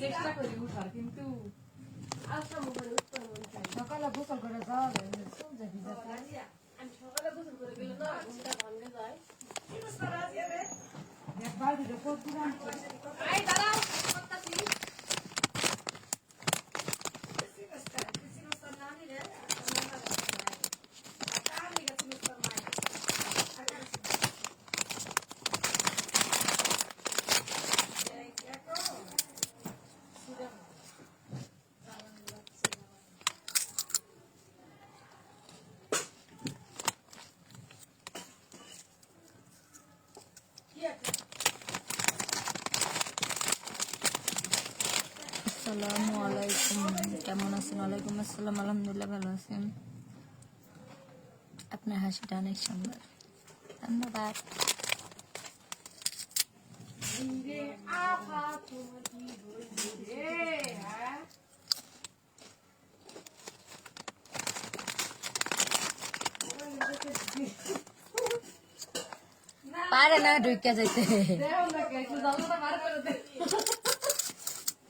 চেষ্টা করি উঠার, কিন্তু সকালে গোসল করে যাওয়া যায় না, সবজি ভিজাতে। আমি সকালে গোসল করে গেলে না ঘুমটা ভাঙে যায়। একবার ভিডিও কত দূর আনছো? এই দাঁড়াও, করতাছি। আসসালামু আলাইকুম, কেমন আছেন? ওয়ালাইকুম আসসালাম, আলহামদুলিল্লাহ ভালো আছেন। আপনার হাসিটা অনেক সুন্দর, ধন্যবাদ। পারে না ঢুকে যাইতে।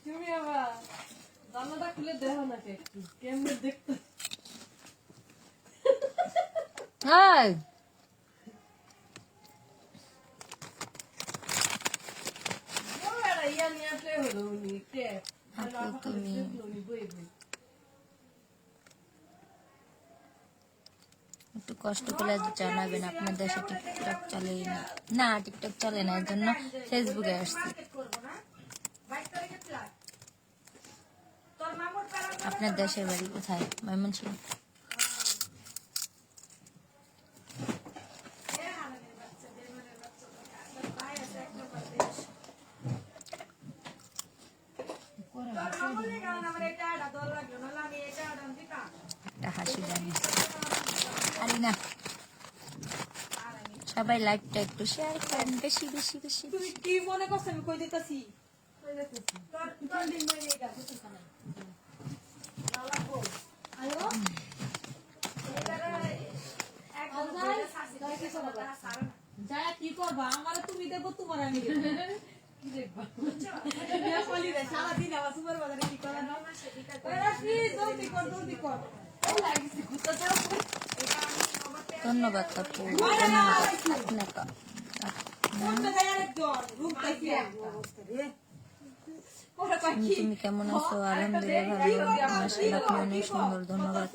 তুমি আবার জানালাটা খুলে দেখো না একটু কেমনে দেখতে। হাই ইয়া নিয়ে আসলে হলো উনি ট্যাপ তুমি একটু কষ্ট করে জানাবেন, আপনার দেশে টিকটক চলে না? না, টিকটক চলে না, এর জন্য ফেসবুকে আসছি। আপনার দেশের বাড়ি কোথায়? ময়মনসিংহ। একটা হাসি জানি আরে না, সবাই লাইভটা একটু শেয়ার করেন, বেশি বেশি বেশি। তুমি কি মনে করছো আমি কই দিতেছি? কি করবা? আমার তুমি দেখবো, তোমার আমি দেখবো। সারাদিন আমার সুপার বাজারে কি করা না? জলদি কর, জলদি কর। ধন্যবাদ আপু, ধন্যবাদ আপনাকে। তুমি কেমন আছো? আলহামদুলিল্লাহ ভালো, মাশাআল্লাহ আপনি অনেক সুন্দর, ধন্যবাদ।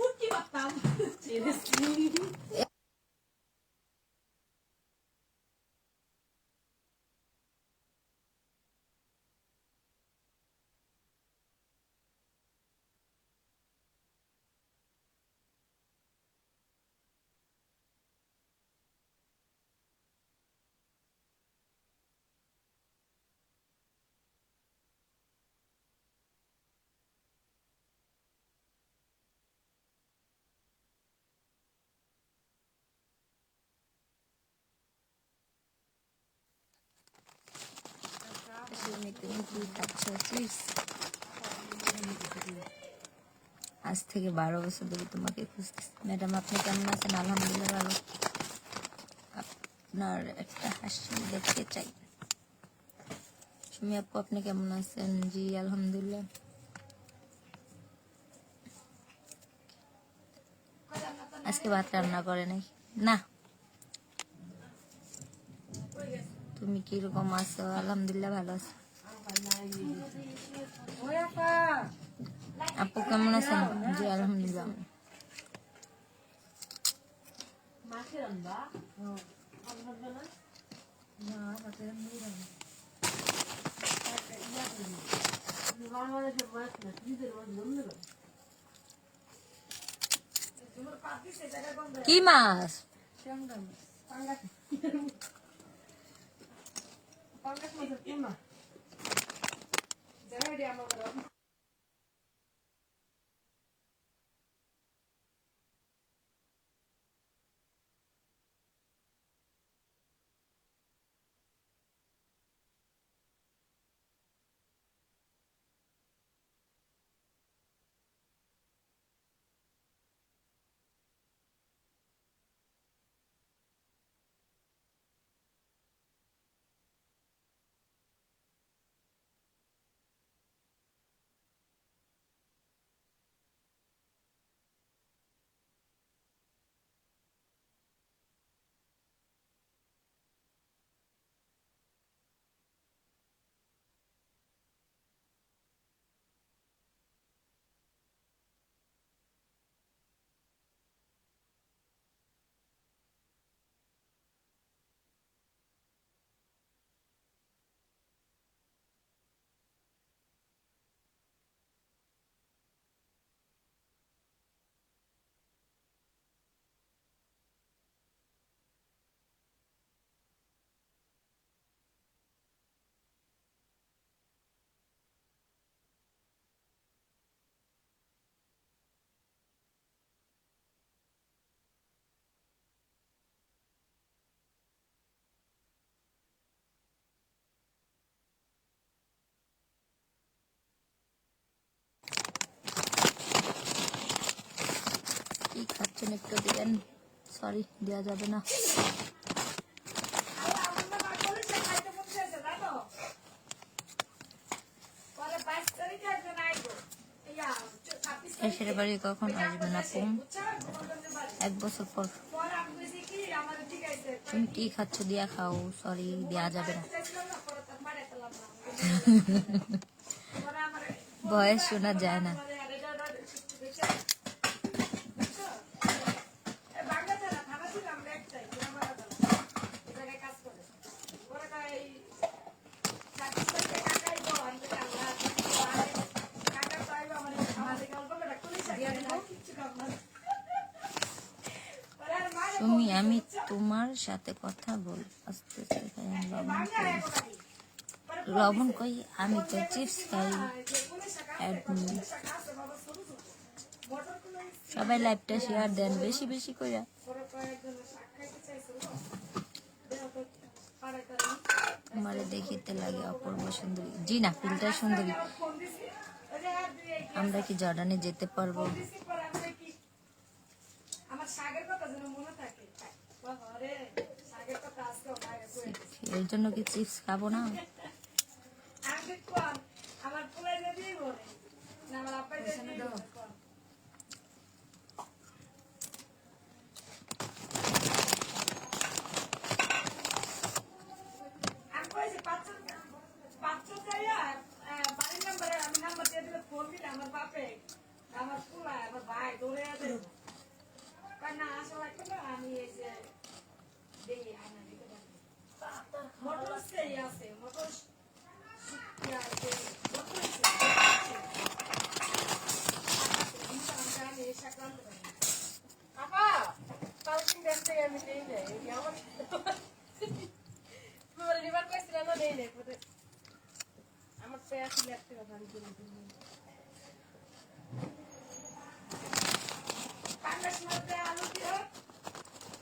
আজ থেকে 12 বছর ধরে তোমাকে খুঁজতেছি। ম্যাডাম আপনি কেমন আছেন? আলহামদুলিল্লাহ ভালো। আপনার একটা হাসি দেখতে চাই। সুমি আপু আপনি কেমন আছেন? জি আলহামদুলিল্লাহ। আজকে ভাত রান্না করে নাই না। তুমি কিরকম আছো? আলহামদুলিল্লাহ ভালো আছো। আপু কেমন আছেন? জি আলহামদুলিল্লাহ। কি মাছ? খাচ্ছেন একটু দিবেন। সরি, দেওয়া যাবে না। এসের বাড়ি কখন আসবেন আপু? 1 বছর পর। তুমি কি খাচ্ছ? দিয়া খাও। সরি, দেওয়া যাবে না। বয়স শোনা যায় না। তুমি, আমি তোমার সাথে কথা বল। আস্তে আস্তে খাই। লবণ কই? আমি তো চিপস খাই। সবাই লাইভটা শেয়ার দেন বেশি বেশি করে। আমারে দেখিতে লাগে অপূর্ব সুন্দরী। জি না, ফিল্টার সুন্দরী। আমরা কি জর্ডানে যেতে পারবো? এর জন্য কি চিপস খাবো না?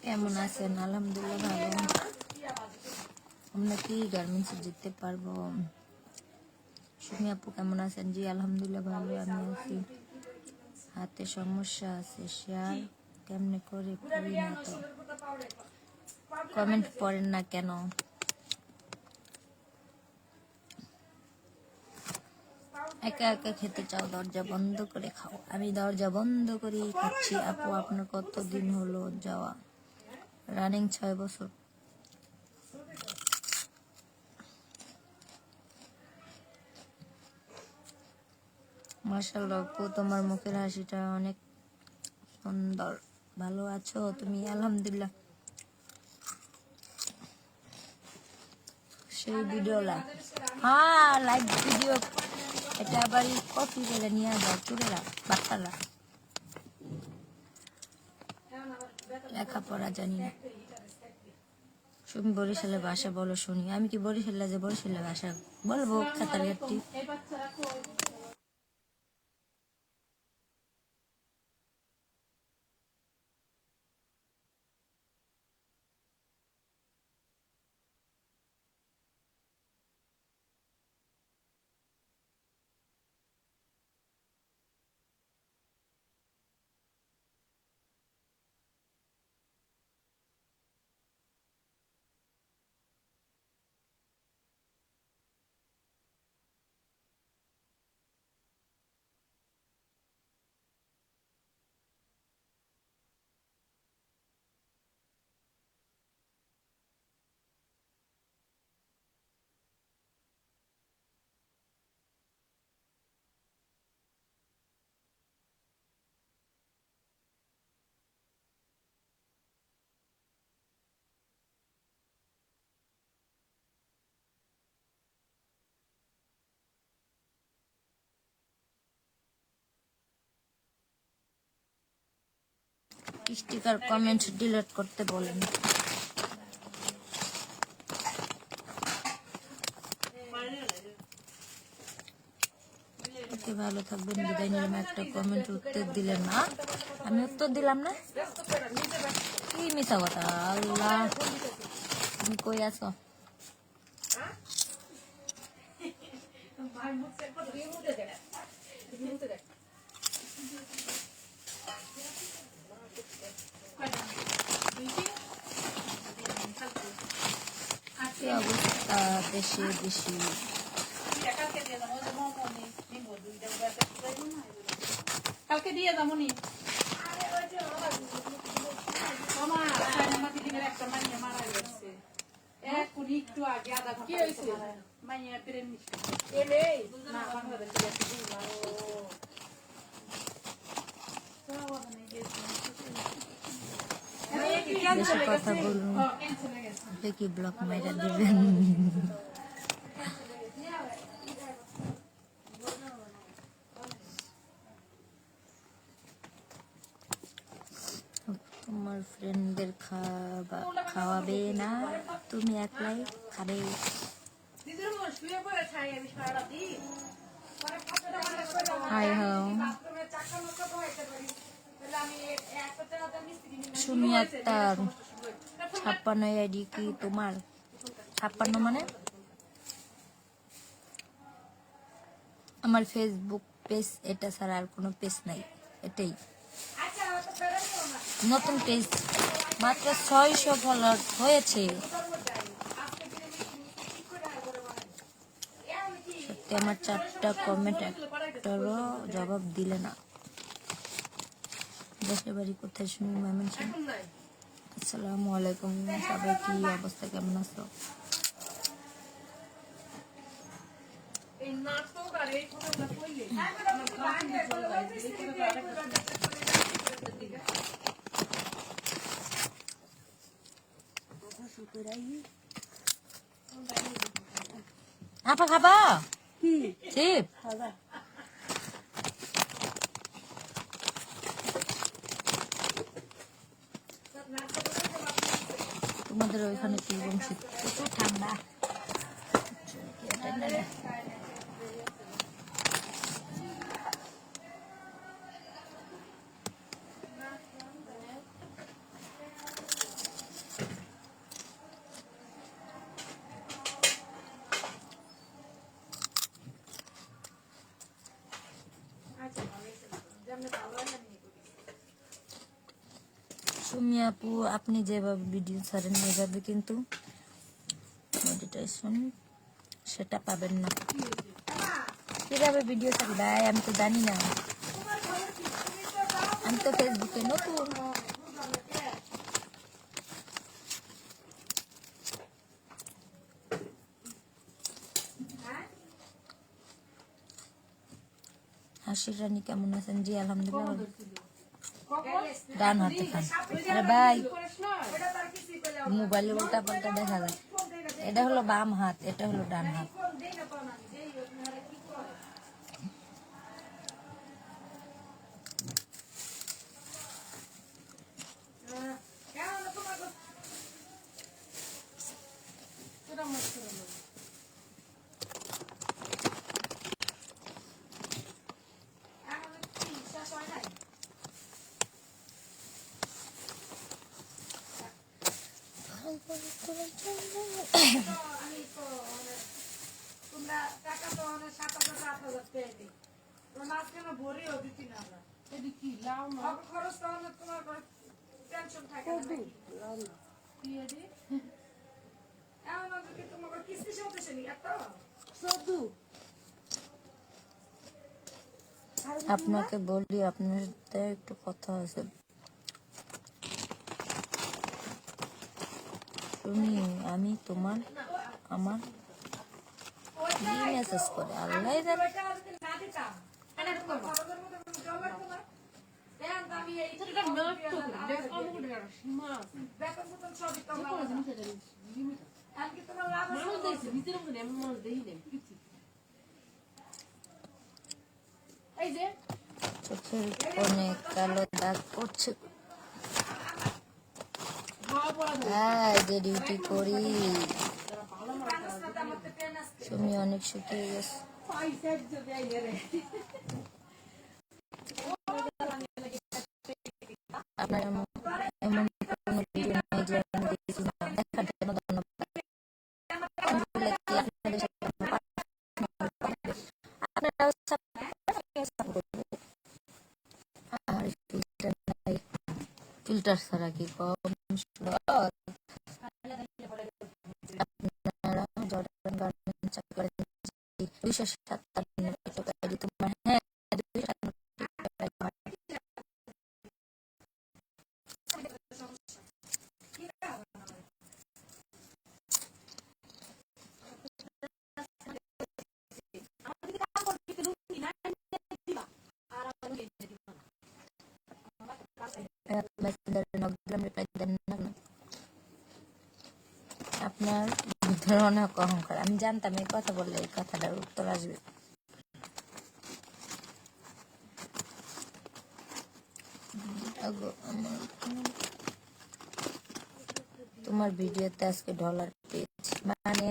কেমন আছেন? আলহামদুলিল্লাহ ভালো। আমরা কি গার্মেন্টসে যেতে পারবো? সুমি আপু কেমন আছেন? জি আলহামদুলিল্লাহ ভালো আমি আছি। হাতে সমস্যা আছে, শেয়ার কেমনে করে করি না তো। কমেন্ট পড়েন না কেন? একা একা খেতে চাও? দরজা বন্ধ করে খাও। আমি দরজা বন্ধ করেই খাচ্ছি। আপু আপনার কতদিন হলো যাওয়া? রানিং 6 বছর। মাশাআল্লাহ আপু, তোমার মুখের হাসিটা অনেক সুন্দর। ভালো আছো তুমি? আলহামদুলিল্লাহ। সেই ভিডিও লাইভ, হ্যাঁ লাইভ ভিডিও। এটা আবার কপি করে নিয়ে যাও চুরেরা বাচ্চারা। লেখাপড়া জানি না। তুমি বরিশালের ভাষা বলো শুনি। আমি কি বরিশালে যে বরিশালের ভাষা বলবো? খাতার ঘাটটি। স্টিকার কমেন্ট ডিলিট করতে বলেন। ভালো থাকবেন, বিদায় নিলাম। একটা কমেন্ট উত্তর দিলেন না, আমি উত্তর দিলাম না। কি মিথ্যা কথা! আল্লাহ, তুমি কই আছো? কি অবস্থা দেশে দেশে? কালকে দিয়ে যাবো নি একটা মাইয়া মারা গেছে এখন একটু আগে আধা ঘন্টা হয়েছে মাইয়া প্রেম না বাংলাদেশে বেশি কথা বলুন, কি ব্লক মাইরা দিবেন। তোমার ফ্রেন্ডদের খাওয়াবে না, তুমি একলাই খাবে। Hi how Sumi Akter 56 ID কি তোমার? 56 মানে আমার ফেসবুক পেজ, এটা ছাড়া আর কোনো পেজ নাই, এটাই নতুন পেজ। মাত্র 600 ফলোয়ার হয়েছে। সত্যি আমার 4টা কমেন্ট একটারও জবাব দিলে না। দেশের বাড়ি কোথায় শুনি? ময়মনসিংহ। আসসালামু আলাইকুম সবাই, কি অবস্থা, কেমন আছো? আপা খাবা কি? চিপ তোমাদের ওইখানে কি শীত? প্রচুর ঠান্ডা। সুমি আপু, আপনি যেভাবে ভিডিও ছাড়েন এভাবে কিন্তু মনিটাইজেশন সেটা পাবেন না। কিভাবে ভিডিও ছাড়ি ভাই আমি তো জানি না, আমি তো ফেসবুকে নতুন। হাসির রানী কেমন আছেন? জি আলহামদুলিল্লাহ। ডান হাতে খান। আরে ভাই মোবাইলে উল্টা পাল্টা দেখা যায়। এটা হলো বাম হাত, এটা হলো ডান হাত। আপনাকে বলি, আপনার সাথে একটু কথা আছে। শুনি আমি তোমার আমার কি মেসেজ করে আল্লাহ জানে। চোখের কোণে কালো দাগ পড়ছে। হ্যাঁ, যে ডিউটি করি। তুমি অনেক শুকিয়ে গেছে। আপনার এমন কোনো ভিডিও নেই যে আমি দেখি না, দেখার জন্য ধন্যবাদ। আপনারাও ফিল্টার ছাড়া কি কম 257 টিকটক আইডি তোমার। হ্যাঁ 257 টিকটক আইডি আমার। মেসেঞ্জারে নক দিলাম, রিপ্লাই দেন না কেন? আপনার ভিতরে অনেক অহংকার। আমি জানতাম এই কথা বললে এই কথাটার উত্তর আসবে। তোমার ভিডিওতে আজকে ডলার পেয়েছি মানে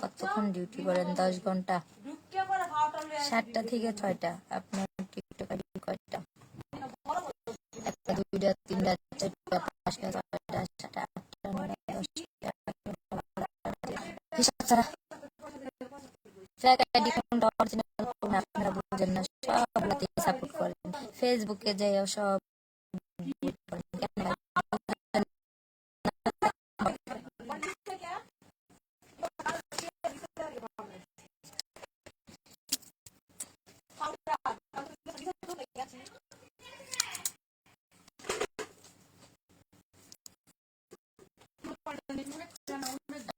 কতক্ষণ ডিউটি করেন? 10 ঘন্টা, 7টা থেকে 6টা। আপনার টিকটক আইডি কয়টা? 1টা 2টা 3টা 4টা 5টা 6টা 7টা 8টা 9টা 10টা হিসাব ছাড়া ফেক আইডি কোনটা অরিজিনাল কোনটা আপনারা বুঝেন না, সবগুলোতে সাপোর্ট করেন। ফেসবুকে যাইও সব কেন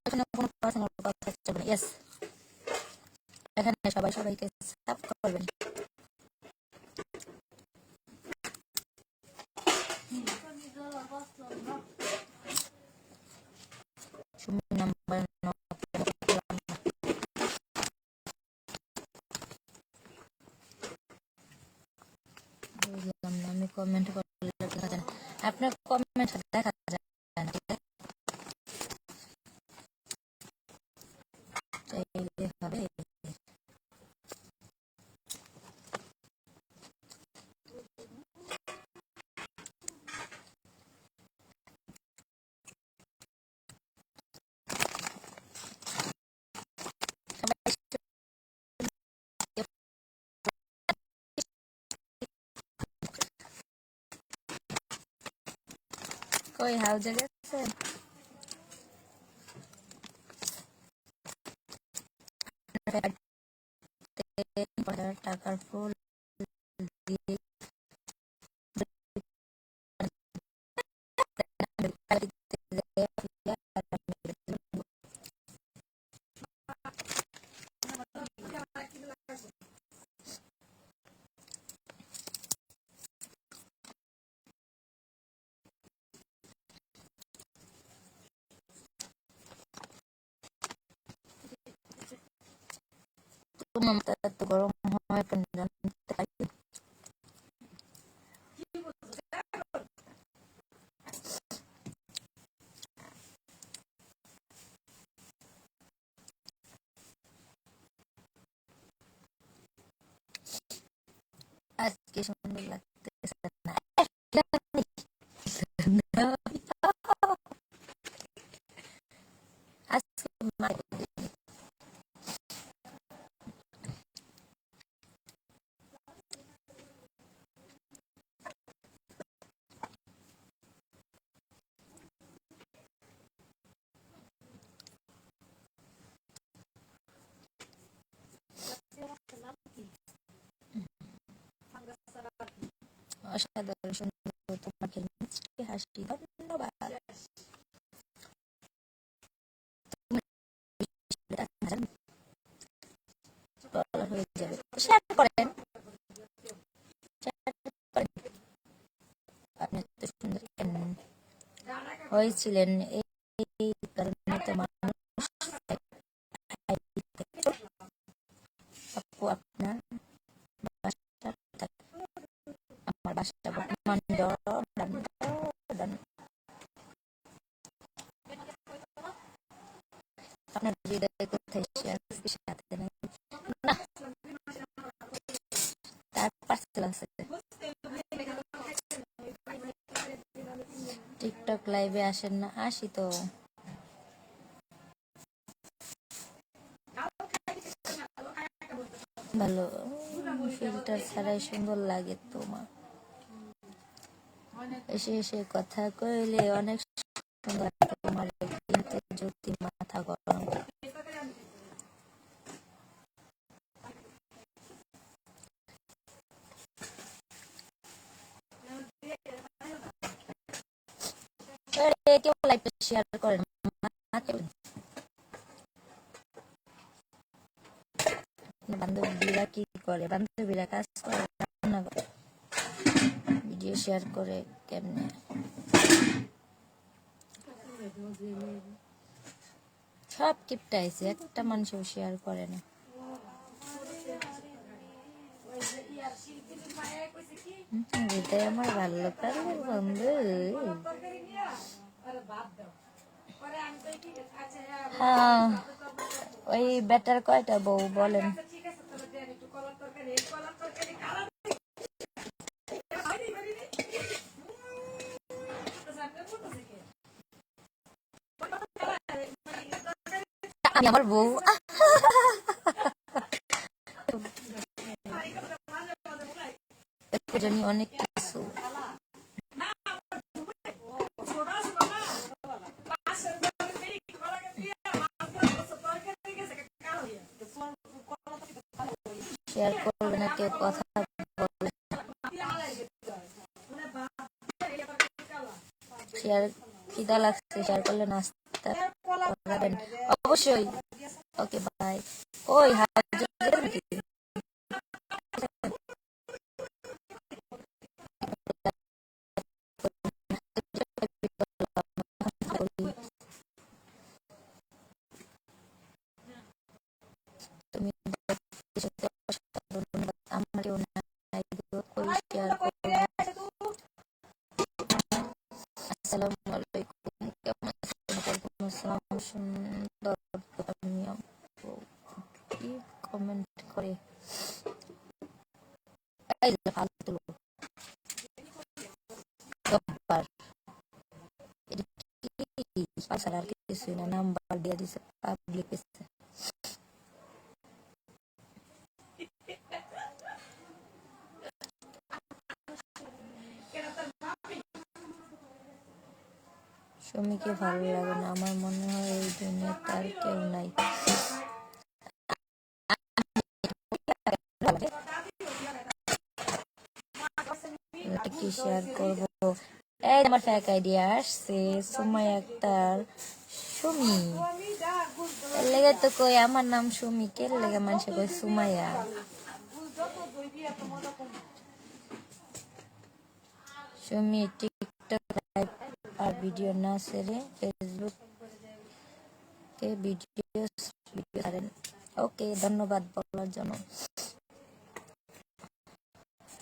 এখানে কোনো পার্সোনাল কথা চলবে না। ইয়েস, এখানে সবাই সবাইকে সাপোর্ট করবেন। সুমি নাম্বার বুঝলাম না, আমি কমেন্ট করলে দেখা যায় না। আপনার কমেন্ট দেখা যায় না, ঠিক আছে? চাইলে হবে। কই হাউজে গেছে? টাকার ফুল দিয়ে তোমার মাথা এত গরম হয় কেন জানতে পারি? আজকে সুন্দর লাগতেছে না। আজকে অসাধারণ সুন্দর তোমাকে মিষ্টি হাসি। ধন্যবাদ। হয়ে যাবে, শেয়ার করেন, শেয়ার করেন। আপনি এত সুন্দর কেন হয়েছিলেন? এই কারণে তো মানুষ আপু আপনার বাসা কোথায়? আমার বাসাটা বর্তমান জর্ডান। আপনার হৃদয় কোথায়? সে আজকে সাথে নাই না, তার পার্সেল আছে। টিকটক লাইভে আসেন না? আসি তো। ভালো ফিল্টার ছাড়াই সুন্দর লাগে তোমার। এসে এসে কথা কইলে অনেক সুন্দর লাগে তোমার, কিন্তু যদি মাথা গরম কেউ লাইভটা শেয়ার করেন না কেউ? বান্ধবীরা কি করে? বান্ধবীরা কাজ করে, রান্না করে, ভিডিও শেয়ার করে কেমনে? সব কিপটাইছে, একটা মানুষও শেয়ার করে না। এটাই আমার বাল্যকালের বন্ধু। হ্যাঁ, ওই বেটার কয়টা বউ বলেন? আমি আমার বউ জানি অনেক কিছু। শেয়ার করবে না কেউ, কথা বলে। শেয়ার খিদা লাগছে, শেয়ার করলে নাস্তা করাবেন অবশ্যই। Okay bye. ওই তুমি আমার কেউ নাই, শেয়ার করবো। আসসালামু আলাইকুম, কেমন আছেন? ওয়ালাইকুম আসসালাম। সুন্দর আমি কি কমেন্ট করে ফালতু লোক। আর কিছুই না, নাম্বার দিয়ে দিছে পাবলিক। সুমিকে ভালো লাগে না, আমার মনে হয় এই দুনিয়াতে আর কেউ নাই। কি শেয়ার করবো? এই আমার ফেক আইডিয়া আসছে, সুমাই আক্তার সুমি। এর লেগে তো কই আমার নাম সুমি, কে লেগে মানুষে কই সুমাইয়া। সুমি টিকটক লাইভ আর ভিডিও না ছেড়ে ফেসবুক কে ভিডিও ছাড়েন। ওকে, ধন্যবাদ বলার জন্য।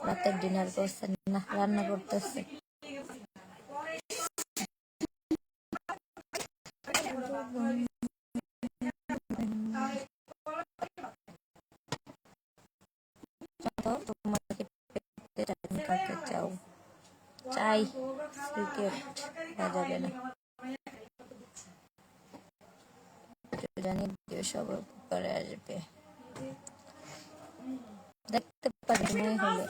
রাতের ডিনার করছেন? না, রান্না করতেছে। কাকে চাও? চাই ক্রিকেট বাজাবে না, জানি সব উপকারে আসবে, দেখতে পারি সময় হলে।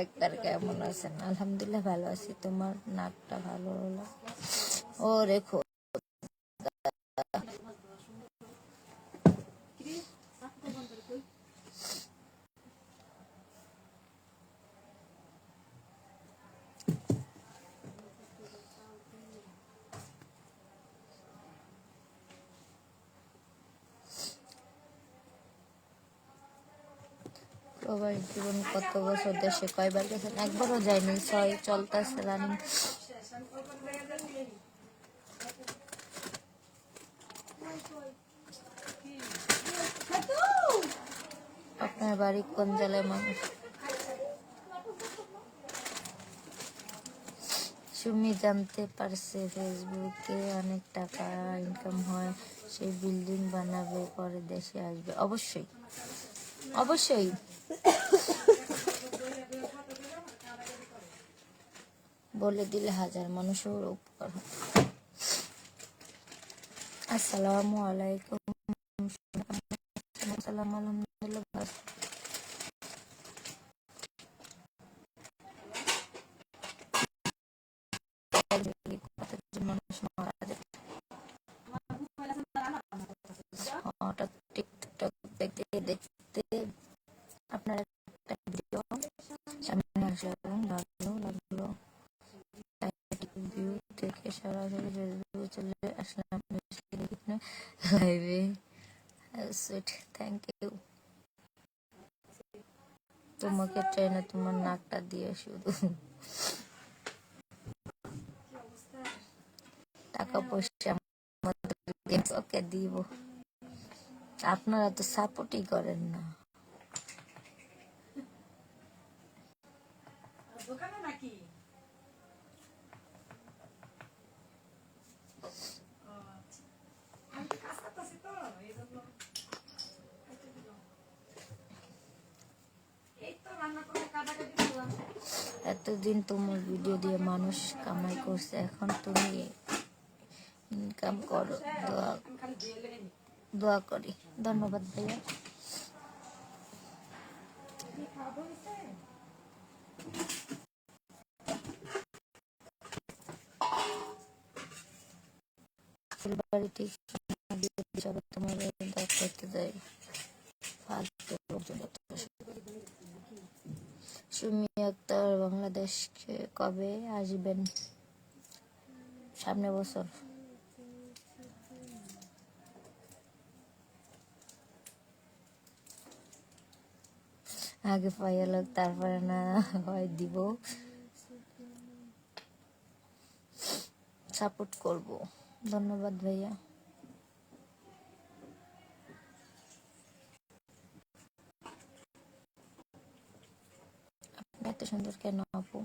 একবার কেমন আছেন? আলহামদুলিল্লাহ ভালো আছি। তোমার নাকটা ভালো হলো? ও রেখো প্রবাস জীবন কত বছর? দেশে কয়বার গেছেন? একবারও যায়নি, 6 চলতেছে রানিং। আপনার বাড়ি কোন জেলায়? মানুষ সুমি জানতে পারছে ফেসবুকে অনেক টাকা ইনকাম হয়, সেই বিল্ডিং বানাবে, পরে দেশে আসবে। অবশ্যই অবশ্যই। বলে দিলে হাজার মানুষের উপকার হয়। আসসালামু আলাইকুম। আসসালামু আলহামদুলিল্লাহ। দেখতে আপনার একটা ভিডিও সামনে আসলো এবং ভালো লাগলো, ভিউ থেকে সরাসরি ফেসবুকে চলে আসলাম লাইভে। Sweet, thank you. তোমাকে ট্রেনে তোমার নাকটা দিয়ে শুধু টাকা পয়সা ওকে দিব, আপনারা তো সাপোর্টই করেন না। দোকানে নাকি আমি কাজ করতেছি তো এই জন্য এই তো রান্না করে কাটাকাটি করলাম। এতদিন তোমার ভিডিও দিয়ে মানুষ কামাই করছে, এখন তুমি ইনকাম করো, দোয়া করি। ধন্যবাদ ভাইয়া। ফুলবাড়ি ঠিক তোমার করতে যাই ফালতু লোকজন। সুমি আক্তার, বাংলাদেশকে কবে আসবেন? সামনে বছর। আগে পাইয়া লোক, তারপরে না হয় দিব, সাপোর্ট করব। ধন্যবাদ ভাইয়া। আপনি এত সুন্দর কেন আপু?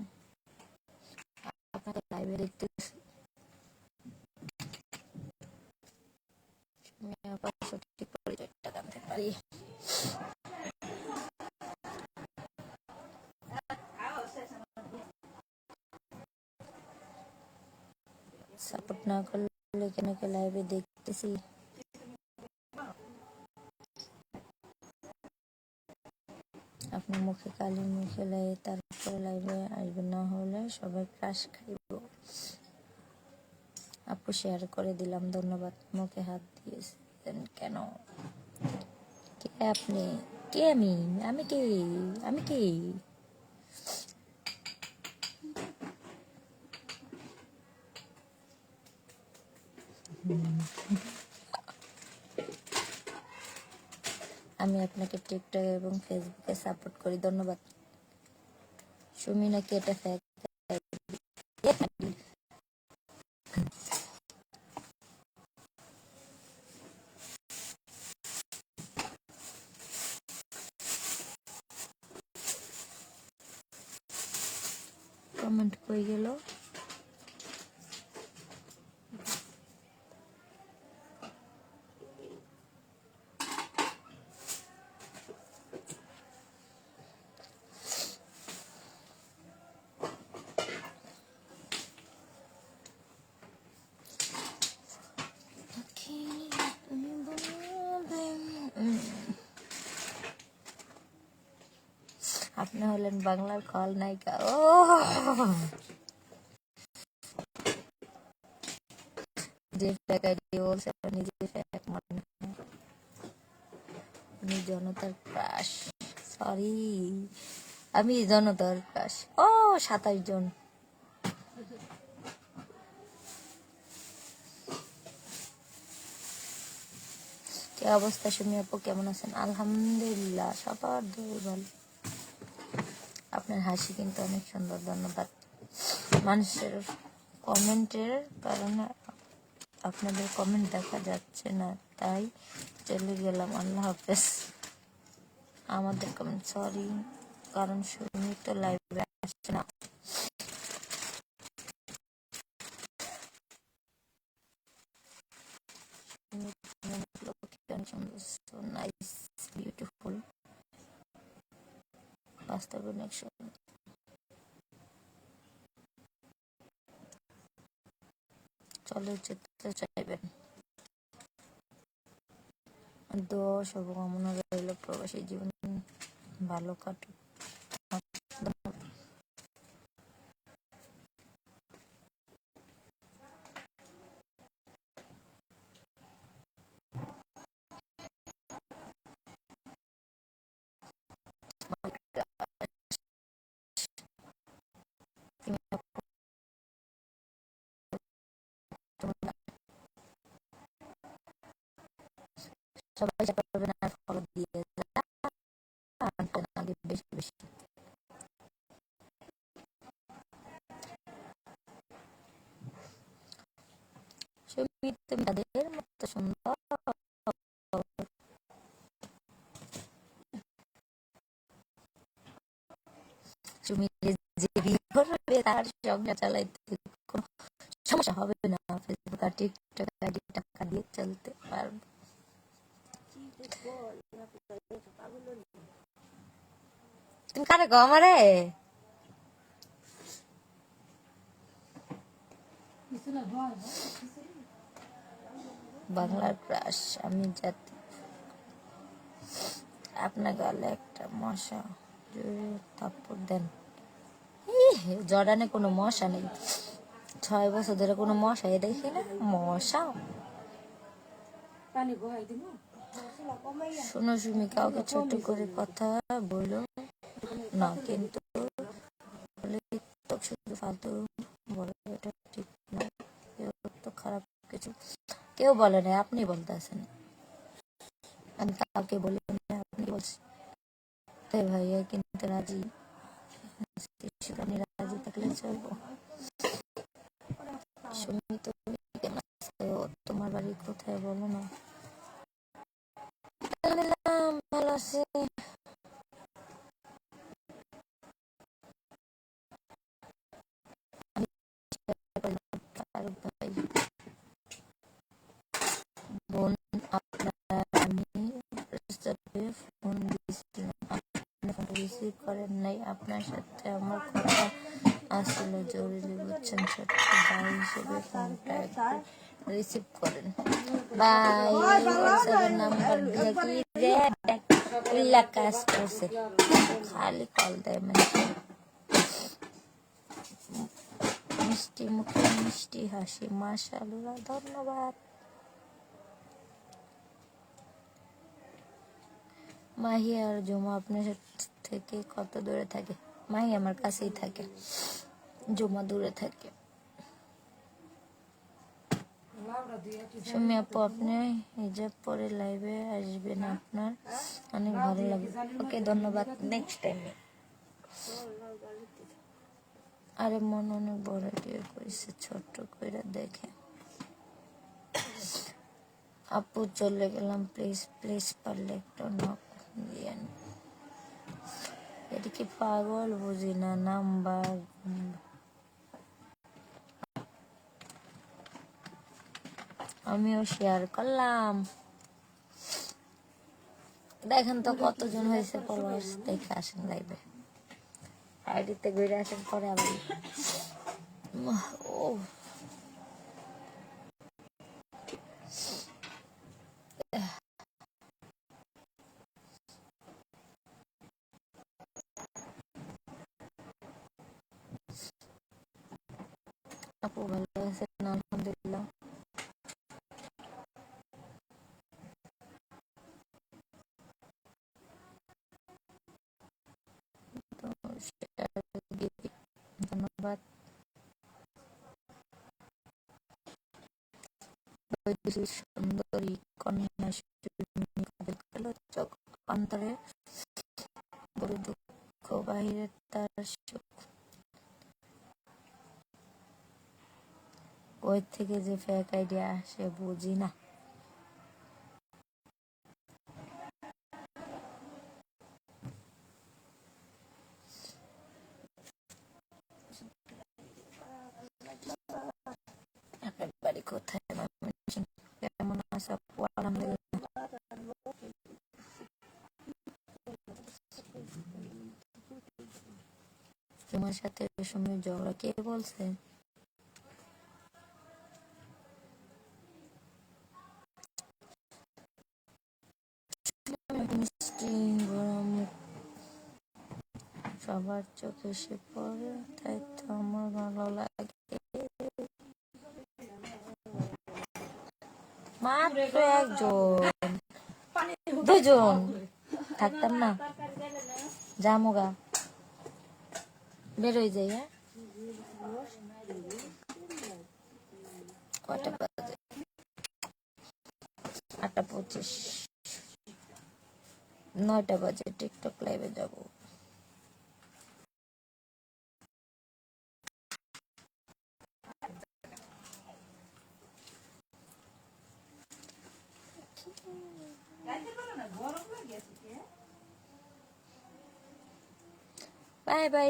আপনাকে লাইভে দেখতে সঠিক পরিচয়টা জানতে পারি। সাপোর্ট না করলে কেন লাইভে দেখতেছি? আপনার মুখে কালি মুখে লাই, তারপরে লাইভে আসবে, না হলে সবাই ক্রাশ খাইব। আপু শেয়ার করে দিলাম, ধন্যবাদ। মুখে হাত দিয়েছেন কেন? কে আপনি? কে আমি? আমি কে? আমি কে? আমি আপনাকে টিকটক এবং ফেসবুকে সাপোর্ট করি, ধন্যবাদ। সুমি নাকি এটা ফেক? কমেন্ট কই গেল? আপনি হলেন বাংলার খলনায়িকা। ও যে ফেক আইডি বলছে নিজে ফেক মনে হয়। উনি জনতার ক্রাশ। সরি, আমি জনতার ক্রাশ। ও 27 জন। কি অবস্থা সুমি আপু, কেমন আছেন? আলহামদুলিল্লাহ, সবার দোয়া ভালো। আপনার হাসি কিন্তু অনেক সুন্দর, ধন্যবাদ। মানুষের কমেন্টের কারণে আপনাদের কমেন্ট দেখা যাচ্ছে না, তাই চলে গেলাম। আল্লাহ হাফেজ। আমাদের কমেন্ট সরি, কারণ সুমি তো লাইভে আসছে না। নাইস, বিউটিফুল, বাস্তব অনেক সুন্দর। চলে যেতে চাইবেন। দোয়া শুভকামনা রইল, প্রবাসী জীবন ভালো কাটুক। সবাই শেয়ার করবেন আর ফলো দিয়ে আগে বেশি বেশি। সুমিত তুমি তাদের মতো সুন্দর। সুমিত যে বিয়ে করবে তার সংসার চালাইতে কোনো সমস্যা হবে না। ফেসবুক আর টিকটক আইডি টাকা দিয়ে চলতে পারবো। তুমি কারে গো আমারে? বাংলার ক্রাশ আমি জাতি আপনার গালে একটা মশা থাপ্পড় দেন। জর্ডানে কোনো মশা নেই, 6 বছর ধরে কোনো মশাই দেখি না। মশা শোনো সুমি, কাউকে ছোট করে কথা বলো না কিন্তু শুধু ফালতু বলো, এটা ঠিক না। কেউ তো খারাপ কিছু কেউ বলে না, আপনি বলতেছেন। আমি কাউকে বলি না, আপনি বলছেন। তাই ভাইয়া কিন্তু রাজি, সেখানে রাজি থাকলে চলবো। সুমি তুমি কেমন আছো? তোমার বাড়ি কোথায় বলো না। ভালো আছে। বোন আপনার আমি ফোন দিয়েছিলাম, আপনি ফোন রিসিভ করেন নাই। আপনার সাথে আমার কথা আসছিল জরুরি, বুঝছেন। ছোট্ট ভাই হিসেবে ফোনটা একটু রিসিভ করেন। ভাই হোয়াটসঅ্যাপের নাম্বার দিয়ে কি রে উল্লা কাজ করছে, খালি কল দেয় মানুষ। মিষ্টি মুখে মিষ্টি হাসি, মাশাআল্লাহ, ধন্যবাদ। মাহি আর জুমা আপনার থেকে কত দূরে থাকে? মাহি আমার কাছেই থাকে, জুমা দূরে থাকে। সুমি আপু আপনি হিজাব পরে লাইভে আসবেন, আপনার অনেক ভালো লাগে। ওকে ধন্যবাদ, নেক্সট টাইমে। আরে মন অনেক বড় দিয়ে কইছে, ছোট কইরা দেখে। আপু চলে গেলাম, প্লিজ প্লিজ পারলে একটু নক দিয়েন। এটা কি পাগল বুঝি না, নাম্বার আমিও শেয়ার করলাম। দেখেন তো কতজন হয়েছে ফলোয়ার্স, দেখে আসেন লাইভে, আইডিতে ঘুরে আসেন পরে আবার। ও আপু ভালো আছেন? আলহামদুলিল্লাহ। ধন্যবাদ। সুন্দরী কন্যা চোখ অন্তরে বড় দুঃখ, বাহিরে তার সুখ। ওই থেকে যে ফেক আইডিয়া আসে বুঝি না। আপনার বাড়ি কোথায়? কেমন আছে আপু? আলহামদুলিল্লাহ। তোমার সাথে ওই সময় ঝগড়া কে বলছে? মিষ্টি গরম সবার চোখে সে পড়ে, তাই তো আমার ভালো লাগে। মাত্র একজন, দুজন থাকতাম না, জামুগা বেরোয় যাই। হ্যাঁ কয়টা বাজে? 8:25। 9টা বাজে টিকটক লাইভে যাব। Bye bye